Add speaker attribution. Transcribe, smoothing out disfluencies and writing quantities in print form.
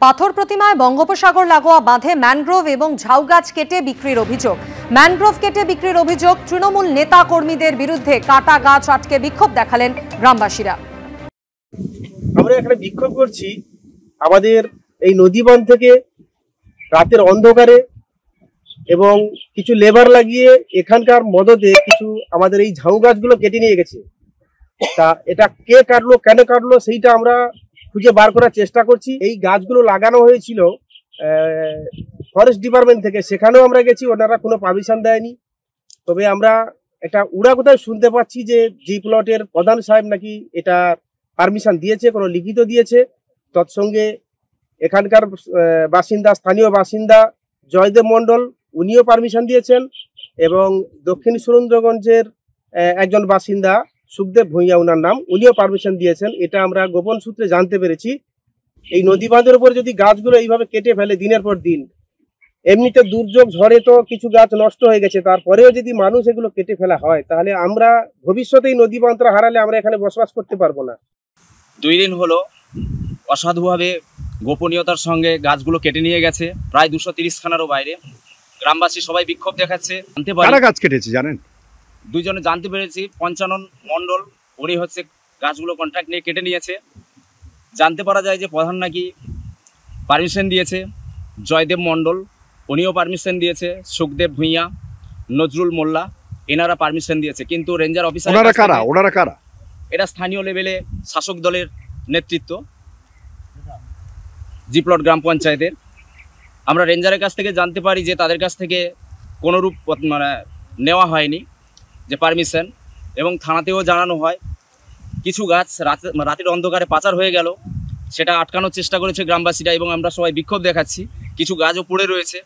Speaker 1: পাথর প্রতিমায় বঙ্গোপসাগর লাগোয়া বাঁধে ম্যানগ্রোভ এবং ঝাউ গাছ কেটে বিক্রির অভিযোগ। ম্যানগ্রোভ কেটে বিক্রির অভিযোগ, তৃণমূল নেতা কর্মীদের বিরুদ্ধে কাটা গাছ আটকে বিক্ষোভ দেখালেন গ্রামবাসীরা।
Speaker 2: আমরা এখানে বিক্ষোভ করছি আমাদের এই নদীবাঁধ থেকে রাতের অন্ধকারে এবং কিছু লেবার লাগিয়ে এখানকার মদদে কিছু আমাদের এই ঝাউ গাছগুলো কেটে নিয়ে গেছে। তা এটা কে কাটলো, কেন কাটলো, সেইটা আমরা খুঁজে বার করার চেষ্টা করছি। এই গাছগুলো লাগানো হয়েছিল ফরেস্ট ডিপার্টমেন্ট থেকে, সেখানেও আমরা গেছি, ওনারা কোনো পারমিশন দেয়নি। তবে আমরা একটা উড়া কোথায় শুনতে পাচ্ছি যে জি প্লটের প্রধান সাহেব নাকি এটা পারমিশন দিয়েছে, কোনো লিখিত দিয়েছে। তৎসঙ্গে এখানকার বাসিন্দা, স্থানীয় বাসিন্দা জয়দেব মণ্ডল, উনিও পারমিশন দিয়েছেন, এবং দক্ষিণ সুরেন্দ্রগঞ্জের একজন বাসিন্দা সুখদেব ভূঁইয়া, ওনার নাম, উনিও পারমিশন দিয়েছেন। এটা আমরা গোপন সূত্রে জানতে পেরেছি। এই নদী বাঁধের উপর যদি গাছগুলো এইভাবে কেটে ফেলে দিনের পর দিন, এমনিতে দুর্যোগ ঝড়ে তো কিছু গাছ নষ্ট হয়ে গেছে, তারপরেও যদি মানুষ এগুলো কেটে ফেলা হয়, তাহলে আমরা ভবিষ্যতে এই নদী বাঁধটা হারালে আমরা এখানে বসবাস করতে পারবো না।
Speaker 3: 2 দিন হলো অসাধুভাবে গোপনীয়তার সঙ্গে গাছগুলো কেটে নিয়ে গেছে, প্রায় 230 খানারও বাইরে। গ্রামবাসী সবাই বিক্ষোভ দেখাচ্ছে। জানতে পারি
Speaker 4: কারা গাছ কেটেছে জানেন?
Speaker 3: 2 জনে জানতে পেরেছি। পঞ্চানন মণ্ডল, উনি হচ্ছে গাছগুলো কন্ট্রাক্ট নিয়ে কেটে নিয়েছে। জানতে পারা যায় যে প্রধান নাকি পারমিশন দিয়েছে, জয়দেব মণ্ডল উনিও পারমিশন দিয়েছে, সুখদেব ভূঁইয়া, নজরুল মোল্লা এনারা পারমিশন দিয়েছে। কিন্তু রেঞ্জার অফিসার
Speaker 4: ওনারা কারা?
Speaker 3: এটা স্থানীয় লেভেলে শাসক দলের নেতৃত্ব, জি প্লট গ্রাম পঞ্চায়েতের। আমরা রেঞ্জারের কাছ থেকে জানতে পারি যে তাদের কাছ থেকে কোনোরূপ নেওয়া হয়নি যে পারমিশন, এবং থানাতেও জানানো হয়। কিছু গাছ রাতের অন্ধকারে পাচার হয়ে গেল, সেটা আটকানোর চেষ্টা করেছে গ্রামবাসীরা, এবং আমরা সবাই বিক্ষোভ দেখাচ্ছি। কিছু গাছও পড়ে রয়েছে।